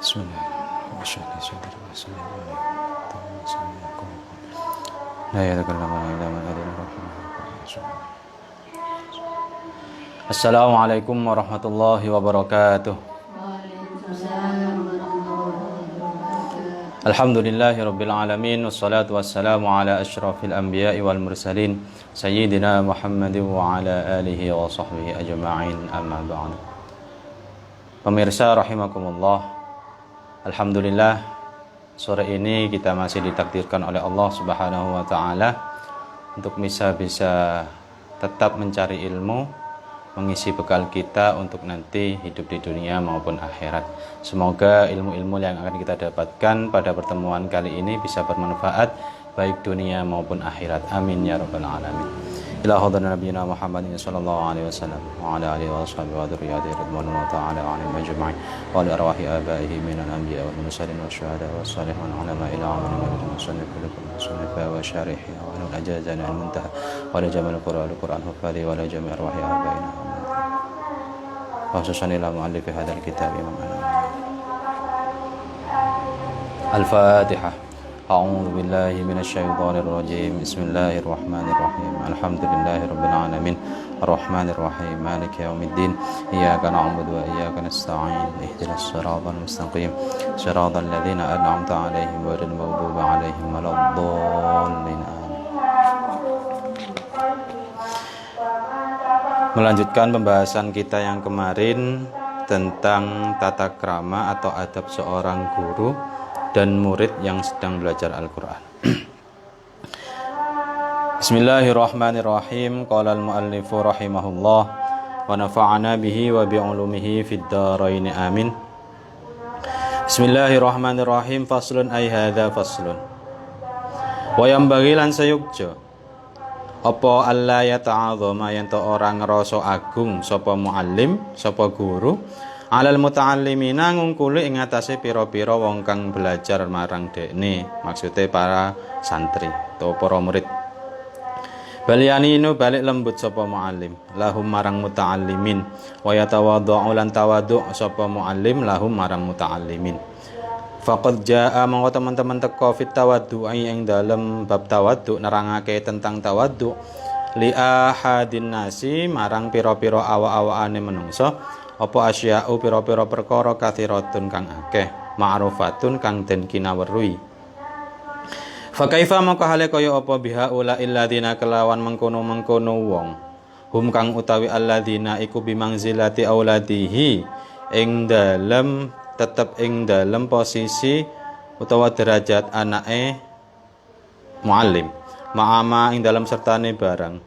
Assalamualaikum warahmatullahi wabarakatuh. Alhamdulillahirabbil alamin wassalatu wassalamu ala asyrafil anbiya'i wal mursalin sayyidina Muhammadin wa ala alihi wa sahbihi ajma'in, amma ba'd. Pemirsa rahimakumullah, alhamdulillah sore ini kita masih ditakdirkan oleh Allah Subhanahu wa taala untuk bisa tetap mencari ilmu, mengisi bekal kita untuk nanti hidup di dunia maupun akhirat. Semoga ilmu-ilmu yang akan kita dapatkan pada pertemuan kali ini bisa bermanfaat baik dunia maupun akhirat. Amin ya rabbal alamin. Ila hadrana nabiyina Muhammadin sallallahu alaihi wasallam wa ala alihi wa sahbihi wa dzurriyyatihi radhiyallahu ta'ala anhum ajma'in wa li arwahi abaihi minal anbiya wal mursalin wasyuhada was salihin ulama ila amin wa sunnafa wa syarihi wa al ajazana al muntaha wa la jamal qur'an hufali wa la jami' arwahi abaina khususan ila muallif hadzal kitab Imam Al-Fatihah. A'udzu billahi minasyaitonir rajim. Bismillahirrahmanirrahim. Alhamdulillahirabbil alamin. Arrahmanir rahim. Maliki yaumiddin. Iyyaka na'budu wa iyyaka nasta'in. Ihdinas siratal mustaqim. Siratal ladzina an'amta 'alaihim ghairil maghdubi 'alaihim waladdallin. Melanjutkan pembahasan kita yang kemarin tentang tata krama atau adab seorang guru dan murid yang sedang belajar Al-Quran. Bismillahirrahmanirrahim. Qala al-muallifu rahimahullah wa nafa'ana bihi wa bi'ulumihi fid dharain amin. Bismillahirrahmanirrahim. Faslun ay hadza faslun. Wa yambaghi lan sayukja apa alla yata'adzama yen to ora ngrasa agung sapa muallim, sapa guru alal muta'allimina ngungkuli ing atase pira-pira wong kang belajar marang dekne, maksude para santri atau para murid. Balyaninu balik lembut sapa muallim lahum marang muta'allimin wa yatawadhu lan tawadhu sapa muallim lahum marang muta'allimin. Faqad jaa mongko teman-teman teko fit tawadhu ing dalem bab tawadhu nerangake tentang tawadhu li ahadin nasi marang pira-pira awa-awaane menungso apa asya'u pira-pira perkara kathiratun kang akeh ma'rufatun kang den kinaweruhi. Fa kaifa maka hale kaya apa biha ula illadzina kelawan mengkono-mengkono wong hum kang utawi alladzina iku bimangzilati auladihi ing dalem tetep ing dalem posisi utawa derajat anake muallim ma'ama ing dalem sertane barang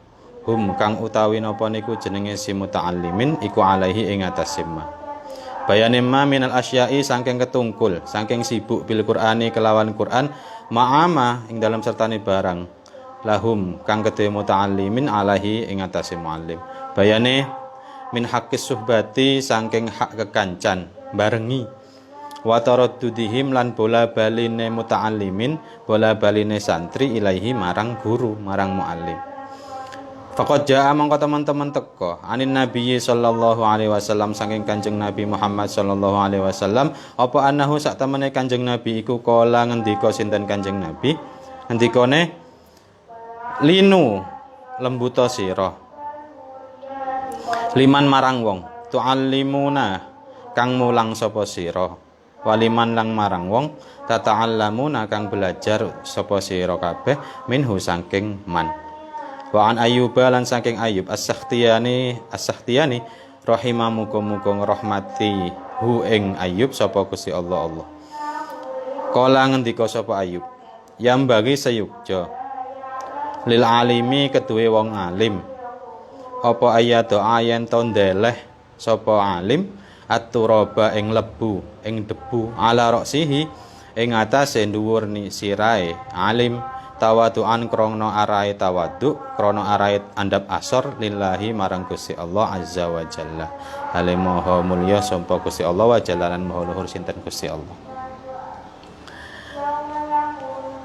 hum kang utawi napa niku jenenge si muta'allimin iku alaihi ing atas simma. Bayane ma minal asya'i saking ketungkul, saking sibuk bil Qur'ani kelawan Qur'an ma'ama ing dalam sertane barang lahum kang kedhe muta'allimin alaihi ing atas muallim. Bayane min haqqis suhbati saking hak kekancan barengi wa taraddudihim lan bola baline muta'allimin, bola baline santri ilaihi marang guru, marang muallim. Faqad jaa mangko teman-teman teko anin Nabi sallallahu alaihi wasallam saking Kanjeng Nabi Muhammad sallallahu alaihi wasallam apa annahu sak temene Kanjeng Nabi iku kala ngendika sinten Kanjeng Nabi ngendikane linu lembuta sira liman marang wong tu'allimuna kang mulang sapa sira waliman lang marang wong tata'allamuna kang belajar sapa sira kabeh minhu saking man. Wa an Ayyub lan saking Ayyub as-Sakhtiyani rahimamukum ngrahmati hu ing Ayyub sapa Gusti Allah. Kala ngendika sapa Ayyub yang bagi sayukja lil alimi keduwe wong alim apa ayat ayen to ndeleh sapa alim at-turaba ing lebu ing debu ala roksihi ing atase dhuwur ni sirae alim tawadu'an krana arahe tawadhu krana arahe andhap asor lillahi marang Gusti Allah azza wa jalla. Hale maha mulya sapa Gusti Allah wa jalalan maha luhur sinten Gusti Allah.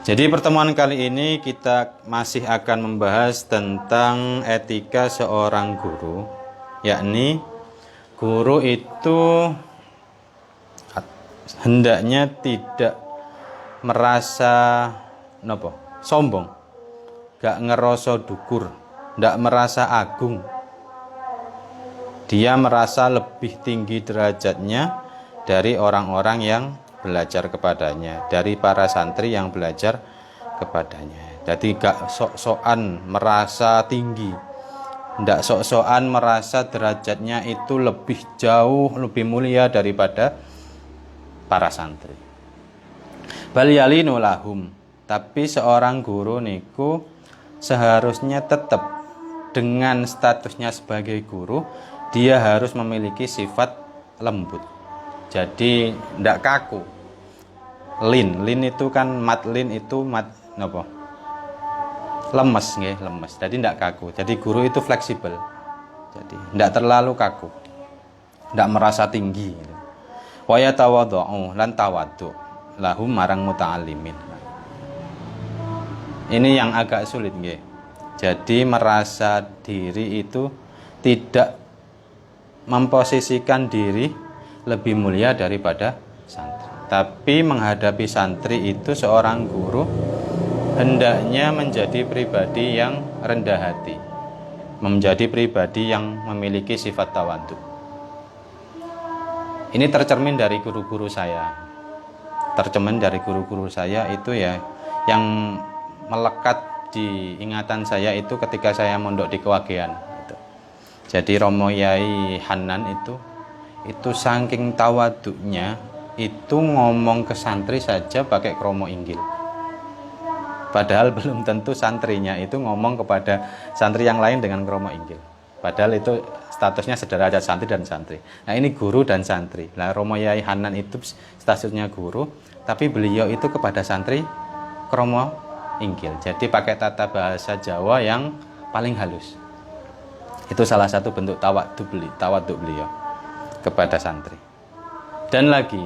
Jadi pertemuan kali ini kita masih akan membahas tentang etika seorang guru, yakni guru itu hendaknya tidak merasa nopo sombong, gak ngeroso dukur, ndak merasa agung. Dia merasa lebih tinggi derajatnya dari orang-orang yang belajar kepadanya, dari para santri yang belajar kepadanya. Jadi gak sok-sokan merasa tinggi, ndak sok-sokan merasa derajatnya itu lebih jauh, lebih mulia daripada para santri. Bal yalinu lahum, tapi seorang guru niku seharusnya tetap dengan statusnya sebagai guru, dia harus memiliki sifat lembut. Jadi ndak kaku. Lin itu kan matlin itu napa? Lemes nggih, lemes. Jadi ndak kaku. Jadi guru itu fleksibel. Jadi ndak terlalu kaku. Ndak merasa tinggi. Wa yatawadhu lan tawadhu lahum marang muta'allimin. Ini yang agak sulit nggih. Jadi merasa diri itu tidak memposisikan diri lebih mulia daripada santri. Tapi menghadapi santri itu seorang guru hendaknya menjadi pribadi yang rendah hati, menjadi pribadi yang memiliki sifat tawadhu. Ini tercermin dari guru-guru saya. Tercermin dari guru-guru saya itu ya yang melekat di ingatan saya itu ketika saya mondok di Kewagean. Jadi Romo Yai Hanan itu saking tawaduknya itu ngomong ke santri saja pakai kromo inggil. Padahal belum tentu santrinya itu ngomong kepada santri yang lain dengan kromo inggil. Padahal itu statusnya sederajat santri dan santri. Nah ini guru dan santri. Nah Romo Yai Hanan itu statusnya guru, tapi beliau itu kepada santri kromo inggil. Jadi pakai tata bahasa Jawa yang paling halus. Itu salah satu bentuk tawadhu beliau kepada santri. Dan lagi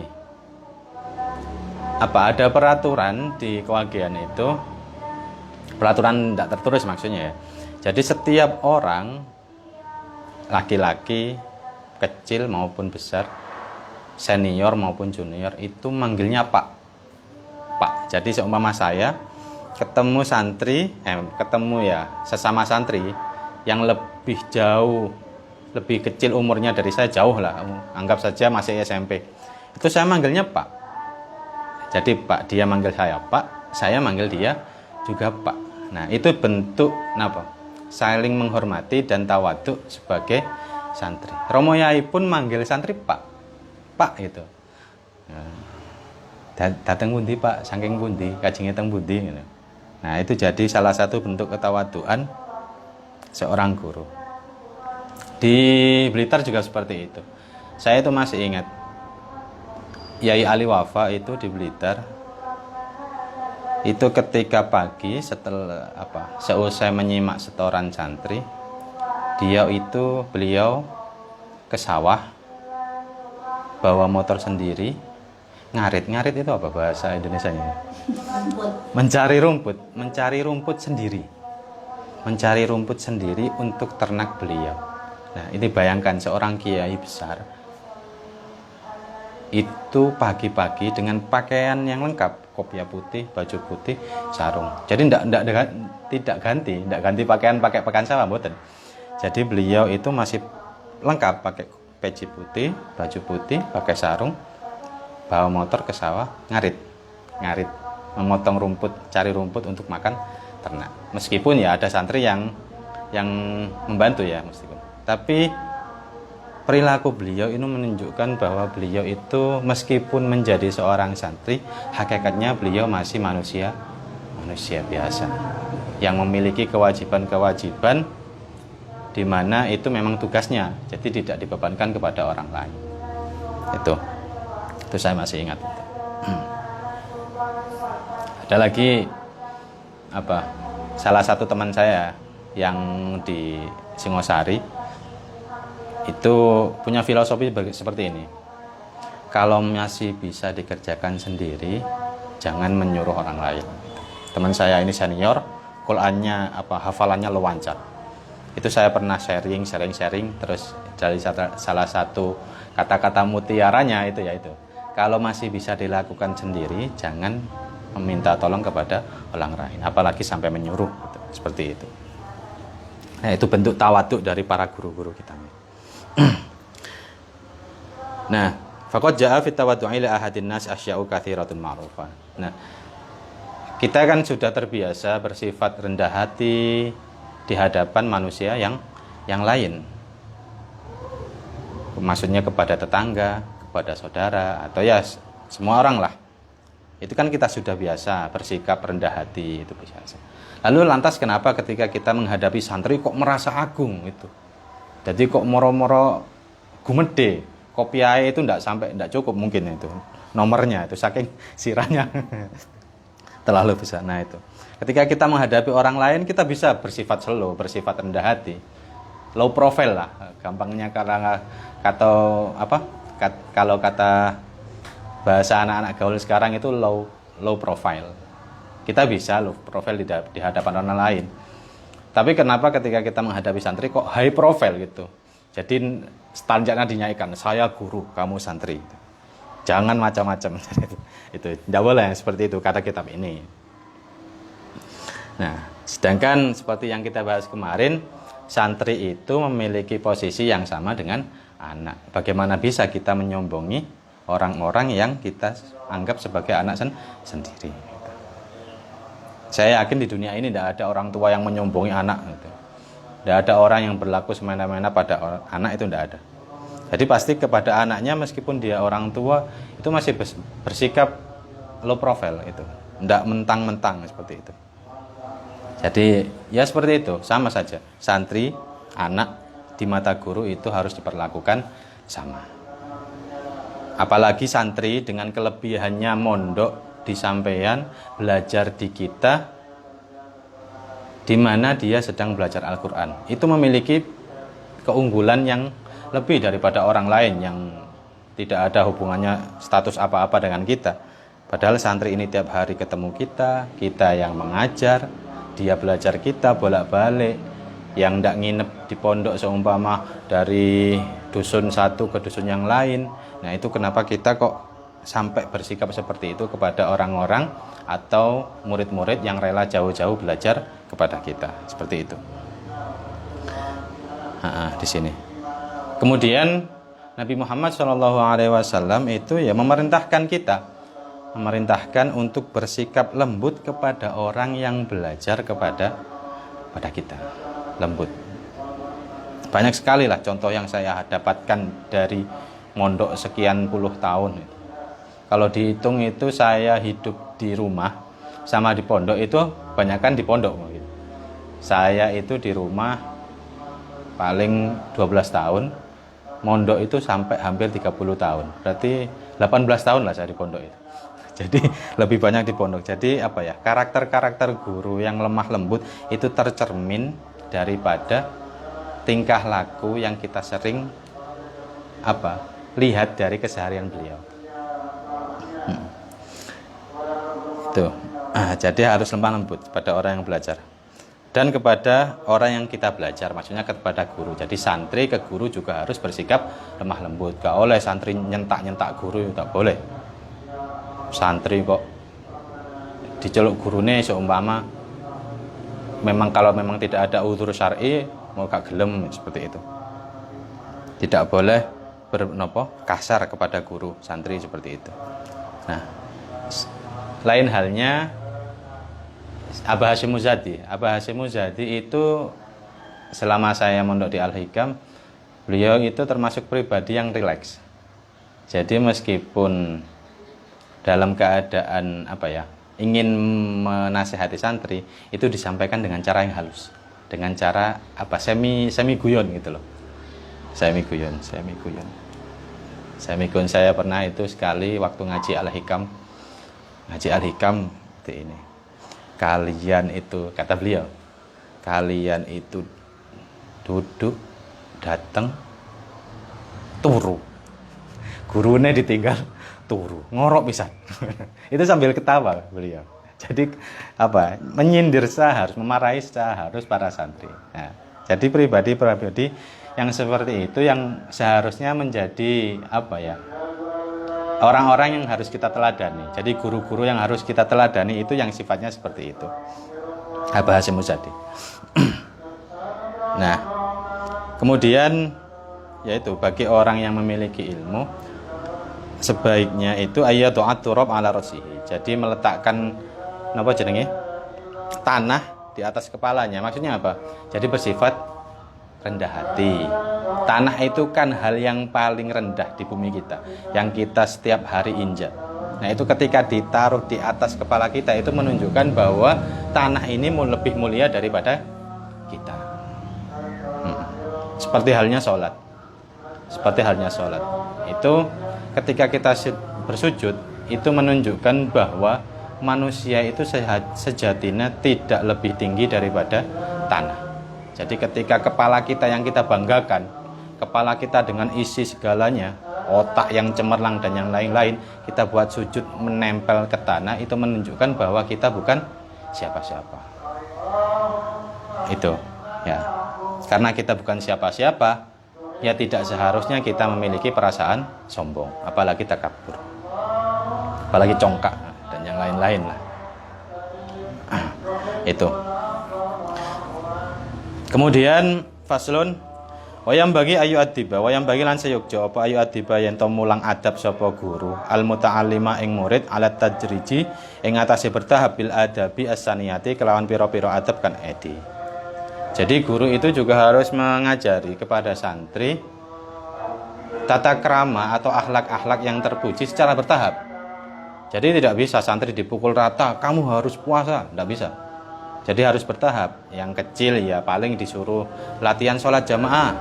ada peraturan di Kewagean itu, peraturan tidak tertulis maksudnya ya. Jadi setiap orang laki-laki kecil maupun besar, senior maupun junior itu manggilnya Pak. Jadi seumpama saya ketemu santri, ketemu ya sesama santri yang lebih jauh, lebih kecil umurnya dari saya jauh lah, anggap saja masih SMP, itu saya manggilnya Pak. Jadi Pak, dia manggil saya Pak, saya manggil dia juga Pak. Nah itu bentuk saling menghormati dan tawadhu sebagai santri. Romo Yai pun manggil santri Pak gitu. Datang pundi Pak, saking pundi, kajenge teng pundi gitu. Nah itu jadi salah satu bentuk ketawadhuan seorang guru. Di Blitar juga seperti itu. Saya itu masih ingat Yai Ali Wafa itu di Blitar. Itu ketika pagi seusai menyimak setoran santri, beliau ke sawah bawa motor sendiri, ngarit itu apa bahasa Indonesianya? Mencari rumput sendiri untuk ternak beliau. Nah ini bayangkan seorang kiai besar itu pagi-pagi dengan pakaian yang lengkap, kopiah putih, baju putih, sarung. Jadi tidak ganti pakaian pakai pakaian sawah, mboten. Jadi beliau itu masih lengkap pakai peci putih, baju putih, pakai sarung, bawa motor ke sawah, ngarit, memotong rumput, cari rumput untuk makan ternak. Meskipun ya ada santri yang membantu ya meskipun. Tapi perilaku beliau ini menunjukkan bahwa beliau itu meskipun menjadi seorang santri, hakikatnya beliau masih manusia biasa yang memiliki kewajiban-kewajiban di mana itu memang tugasnya, jadi tidak dibebankan kepada orang lain. Itu saya masih ingat. Ada lagi salah satu teman saya yang di Singosari itu punya filosofi seperti ini. Kalau masih bisa dikerjakan sendiri, jangan menyuruh orang lain. Teman saya ini senior, Qurannya hafalannya loncat. Itu saya pernah sharing terus dari salah satu kata-kata mutiaranya itu kalau masih bisa dilakukan sendiri, jangan meminta tolong kepada orang lain, apalagi sampai menyuruh gitu. Seperti itu. Nah, itu bentuk tawaduk dari para guru-guru kita. Nah, faqad jaa fit tawaddu'i ila ahadin nas asya'u katsiratun ma'rufah. Nah, kita kan sudah terbiasa bersifat rendah hati di hadapan manusia yang lain. Maksudnya kepada tetangga, kepada saudara, atau ya semua orang lah. Itu kan kita sudah biasa bersikap rendah hati, itu biasa. Lalu lantas kenapa ketika kita menghadapi santri kok merasa agung itu? Jadi kok moro-moro gumede, kopiah itu enggak cukup mungkin itu. Nomornya itu saking sirahnya terlalu besar. Nah itu. Ketika kita menghadapi orang lain kita bisa bersifat slow, bersifat rendah hati. Low profile lah, gampangnya kalau kata bahasa anak-anak gaul sekarang itu low profile. Kita bisa low profile di hadapan orang lain. Tapi kenapa ketika kita menghadapi santri kok high profile gitu? Jadi standarnya dinaikkan, saya guru, kamu santri. Jangan macam-macam. Itu tidak boleh seperti itu kata kitab ini. Nah, sedangkan seperti yang kita bahas kemarin, santri itu memiliki posisi yang sama dengan anak. Bagaimana bisa kita menyombongi orang-orang yang kita anggap sebagai anak sendiri? Saya yakin di dunia ini tidak ada orang tua yang menyombongi anak. Gitu. Tidak ada orang yang berlaku semena-mena pada anak, itu tidak ada. Jadi pasti kepada anaknya meskipun dia orang tua itu masih bersikap low profile itu, tidak mentang-mentang seperti itu. Jadi ya seperti itu, sama saja. Santri, anak di mata guru itu harus diperlakukan sama. Apalagi santri dengan kelebihannya mondok di sampean, belajar di kita, di mana dia sedang belajar Al-Quran. Itu memiliki keunggulan yang lebih daripada orang lain yang tidak ada hubungannya status apa-apa dengan kita. Padahal santri ini tiap hari ketemu kita yang mengajar, dia belajar kita bolak-balik, yang tidak nginep di pondok seumpama dari dusun satu ke dusun yang lain. Nah itu kenapa kita kok sampai bersikap seperti itu kepada orang-orang atau murid-murid yang rela jauh-jauh belajar kepada kita, seperti itu. Di sini. Kemudian Nabi Muhammad SAW itu ya memerintahkan untuk bersikap lembut kepada orang yang belajar kepada kita, lembut. Banyak sekali lah contoh yang saya dapatkan dari mondok sekian puluh tahun. Kalau dihitung itu saya hidup di rumah sama di pondok itu banyakkan di pondok. Saya itu di rumah paling 12 tahun, mondok itu sampai hampir 30 tahun. Berarti 18 tahun lah saya di pondok itu. Jadi lebih banyak di pondok. Jadi karakter-karakter guru yang lemah lembut itu tercermin daripada tingkah laku yang kita sering lihat dari keseharian beliau. Tuh. Jadi harus lemah lembut pada orang yang belajar. Dan kepada orang yang kita belajar, maksudnya kepada guru. Jadi santri ke guru juga harus bersikap lemah lembut. Gak oleh santri nyentak-nyentak guru, tak boleh. Santri kok diceluk gurune seumpama kalau memang tidak ada uzur syar'i mau gak gelem, seperti itu. Tidak boleh kasar kepada guru santri seperti itu. Nah, lain halnya Abah Hasyim Muzadi itu selama saya mondok di Al-Hikam, beliau itu termasuk pribadi yang rileks. Jadi meskipun dalam keadaan ingin menasihati santri, itu disampaikan dengan cara yang halus, dengan cara semi guyon gitu loh. Semi guyon. Saya pernah itu sekali waktu ngaji Al-Hikam seperti ini. Kalian itu, kata beliau, kalian itu duduk, datang, turu. Gurunya ditinggal, turu. Ngorok pisan. Itu sambil ketawa beliau. Jadi menyindir harus, memarahi harus para santri. Nah, jadi pribadi yang seperti itu yang seharusnya menjadi orang-orang yang harus kita teladani. Jadi guru-guru yang harus kita teladani itu yang sifatnya seperti itu. Aba Hasyim Muzadi. Nah, kemudian yaitu bagi orang yang memiliki ilmu sebaiknya itu ayyatu'at turab ala rasihi. Jadi meletakkan apa jenenge? Tanah di atas kepalanya. Maksudnya apa? Jadi bersifat rendah hati. Tanah itu kan hal yang paling rendah di bumi kita, yang kita setiap hari injak. Nah, itu ketika ditaruh di atas kepala kita itu menunjukkan bahwa tanah ini lebih mulia daripada kita. Seperti halnya sholat. Seperti halnya sholat. Itu ketika kita bersujud itu menunjukkan bahwa manusia itu sejatinya tidak lebih tinggi daripada tanah. Jadi ketika kepala kita yang kita banggakan, kepala kita dengan isi segalanya, otak yang cemerlang dan yang lain-lain, kita buat sujud menempel ke tanah, itu menunjukkan bahwa kita bukan siapa-siapa. Itu ya. Karena kita bukan siapa-siapa, ya tidak seharusnya kita memiliki perasaan sombong, apalagi takabur, apalagi congkak dan yang lain-lain lah. Itu. Kemudian faslun wayam bagi ayu adiba, wayam bagi lan sayukja apa ayu adiba yen to mulang adab sapa guru al muta'allima ing murid alat tajriji ing atase bertahap bil adabi as-saniyati kelawan pira-pira adab kan edi. Jadi guru itu juga harus mengajari kepada santri tata krama atau akhlak-akhlak yang terpuji secara bertahap. Jadi tidak bisa santri dipukul rata, kamu harus puasa, tidak bisa. Jadi harus bertahap. Yang kecil ya paling disuruh latihan sholat jamaah.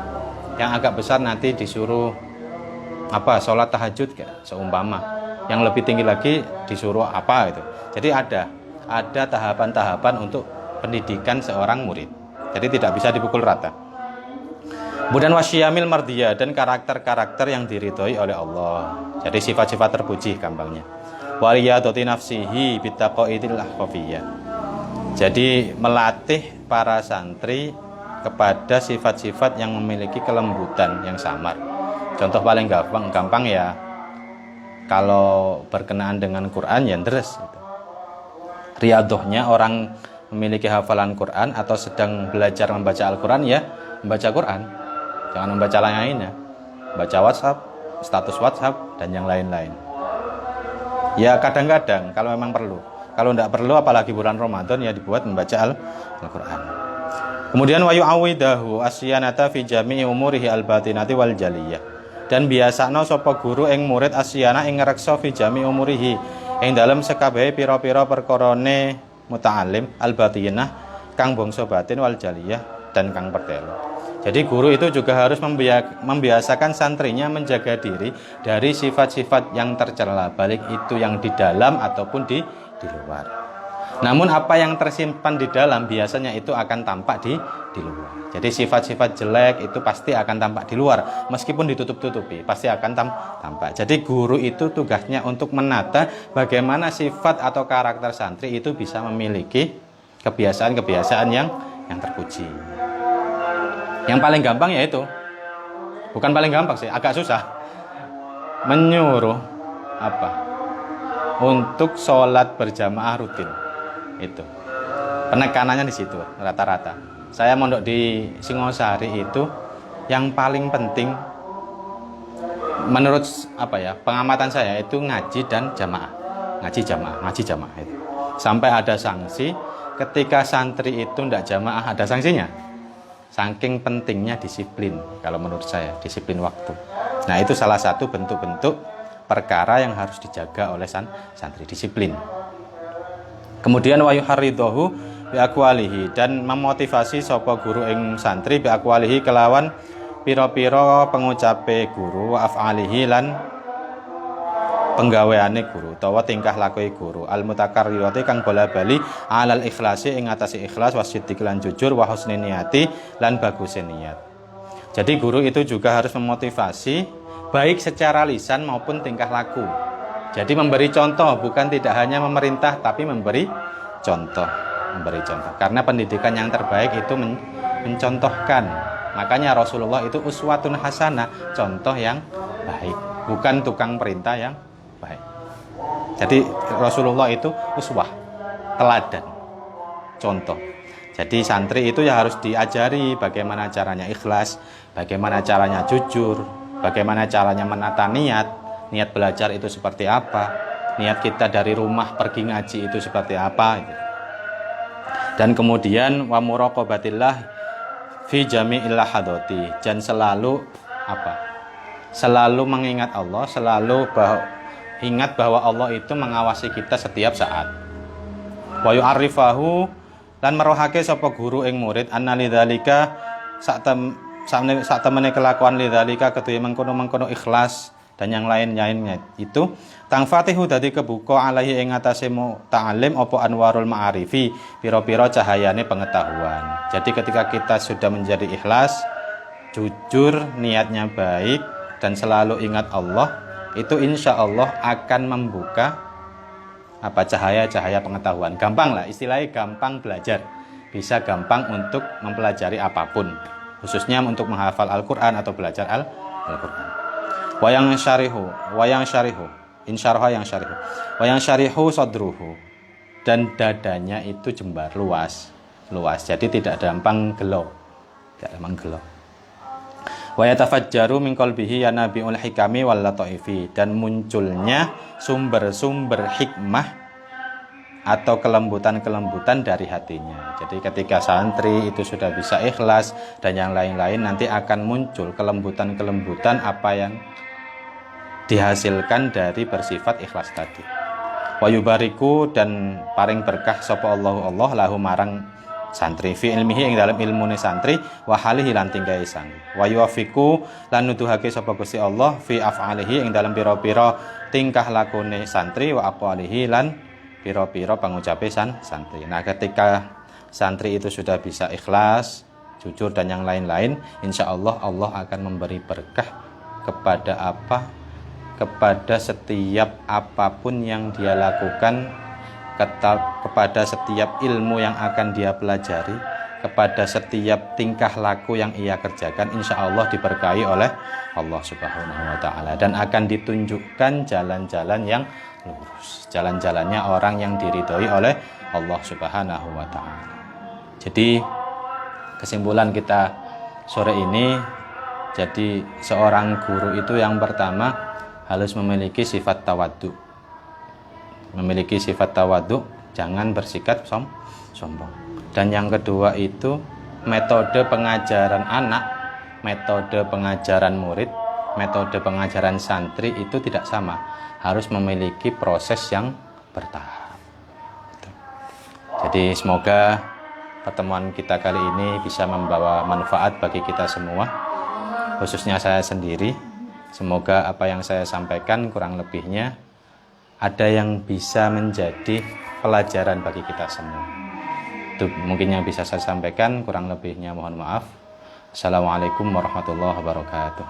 Yang agak besar nanti disuruh sholat tahajud kayak seumpama. Yang lebih tinggi lagi disuruh apa itu. Jadi ada tahapan-tahapan untuk pendidikan seorang murid. Jadi tidak bisa dipukul rata. Kemudian wasyamil mardiyah dan karakter-karakter yang diridhoi oleh Allah. Jadi sifat-sifat terpuji gampangnya. Waliyadati nafsihi bitaqaitil khafiyah. Jadi melatih para santri kepada sifat-sifat yang memiliki kelembutan yang samar. Contoh paling gampang ya, kalau berkenaan dengan Quran ya deres gitu. Riadohnya orang memiliki hafalan Quran atau sedang belajar membaca Al-Quran ya membaca Quran. Jangan membaca lainnya. Baca WhatsApp, status WhatsApp dan yang lain-lain. Ya kadang-kadang kalau memang perlu. Kalau tidak perlu apalagi bulan Ramadan ya dibuat membaca Al-Quran. Kemudian wa yu'awidahu asyanata fi jami'i umurihi al-batinati wal jaliyah. Dan biasana sapa guru ing murid asyana ing ngreksa fi jami'i umurihi ing dalem sekabehe pira-pira perkarane muta'allim al-batinah kang bangsa batin wal jaliyah dan kang pertelo. Jadi guru itu juga harus membiasakan santrinya menjaga diri dari sifat-sifat yang tercela, baik itu yang di dalam ataupun di luar. Namun apa yang tersimpan di dalam biasanya itu akan tampak di luar. Jadi sifat-sifat jelek itu pasti akan tampak di luar, meskipun ditutup-tutupi pasti akan tampak. Jadi guru itu tugasnya untuk menata bagaimana sifat atau karakter santri itu bisa memiliki kebiasaan-kebiasaan yang terpuji. Yang paling gampang yaitu, bukan paling gampang sih, agak susah, menyuruh untuk sholat berjamaah rutin. Itu penekanannya di situ rata-rata. Saya mondok di Singosari itu yang paling penting menurut pengamatan saya itu ngaji dan jamaah, ngaji jamaah itu. Sampai ada sanksi ketika santri itu tidak jamaah, ada sanksinya. Saking pentingnya disiplin, kalau menurut saya disiplin waktu. Nah itu salah satu bentuk-bentuk perkara yang harus dijaga oleh santri, disiplin. Kemudian wa yuharridahu bi aqwalihi, dan memotivasi sapa guru ing santri bi aqwalihi kelawan pira-pira pengucape guru wa af'alihi lan penggaweane guru utawa tingkah laku guru al mutakarrirati kang bola-bali alal ikhlasi ing atase ikhlas wasiddiq lan jujur wa husni niyati lan bagus niat. Jadi guru itu juga harus memotivasi baik secara lisan maupun tingkah laku. Jadi memberi contoh, bukan tidak hanya memerintah tapi memberi contoh. Karena pendidikan yang terbaik itu mencontohkan. Makanya Rasulullah itu uswatun hasanah, contoh yang baik, bukan tukang perintah yang baik. Jadi Rasulullah itu uswah, teladan, contoh. Jadi santri itu ya harus diajari bagaimana caranya ikhlas, bagaimana caranya jujur, bagaimana caranya menata niat belajar itu seperti apa, niat kita dari rumah pergi ngaji itu seperti apa gitu. Dan kemudian wa muraqabatillah fi jami'il lahadati, dan selalu apa? Selalu mengingat Allah, selalu ingat bahwa Allah itu mengawasi kita setiap saat. Wa yu'arrifahu, lan merohake sapa guru ing murid anna lidzalika sak temene kelakuan lidzalika ketuwe mengkono-mengkono ikhlas dan yang lain-lainnya itu tangfatihu dadi kebuka alaihi ing atase ta'alim apa anwarul ma'arifi, pira-pira cahayane pengetahuan. Jadi ketika kita sudah menjadi ikhlas, jujur, niatnya baik dan selalu ingat Allah, itu insya Allah akan membuka apa cahaya-cahaya pengetahuan. Gampang lah, istilahnya gampang belajar, bisa gampang untuk mempelajari apapun, khususnya untuk menghafal Al-Quran atau belajar Al-Quran. Wayang syarihu, insyaraha yang syarihu, wayang syarihu sadruhu, dan dadanya itu jembar, luas, jadi tidak gampang gelo, wa yatafajjaru min qalbihi yanabiul hikami wal lataifi, dan munculnya sumber-sumber hikmah atau kelembutan-kelembutan dari hatinya. Jadi ketika santri itu sudah bisa ikhlas dan yang lain-lain, nanti akan muncul kelembutan-kelembutan apa yang dihasilkan dari bersifat ikhlas tadi. Wa yubariku, dan paring berkah sapa Allah lahu marang santri fi ilmihi ing dalam ilmune santri, wa halihi lan tingkahe santri. Wa yuwafiqu, lan nuduhake sapa Gusti Allah fi af'alihi ing dalam pira-pira tingkah lakune santri, wa aqwalihi lan pira-pira pangucape santri. Nah, ketika santri itu sudah bisa ikhlas, jujur dan yang lain-lain, insya Allah Allah akan memberi berkah kepada setiap apapun yang dia lakukan, kepada setiap ilmu yang akan dia pelajari, kepada setiap tingkah laku yang ia kerjakan, insya Allah diberkahi oleh Allah Subhanahu wa Ta'ala, dan akan ditunjukkan jalan-jalan yang lurus, jalan-jalannya orang yang diridhoi oleh Allah Subhanahu wa Ta'ala. Jadi kesimpulan kita sore ini, jadi seorang guru itu yang pertama harus memiliki sifat tawadhu. Memiliki sifat tawadhu, jangan bersikap sombong. Dan yang kedua itu metode pengajaran anak, metode pengajaran murid, metode pengajaran santri itu tidak sama, harus memiliki proses yang bertahap. Jadi semoga pertemuan kita kali ini bisa membawa manfaat bagi kita semua, khususnya saya sendiri. Semoga apa yang saya sampaikan kurang lebihnya ada yang bisa menjadi pelajaran bagi kita semua. Itu mungkin yang bisa saya sampaikan, kurang lebihnya mohon maaf. Assalamualaikum warahmatullahi wabarakatuh.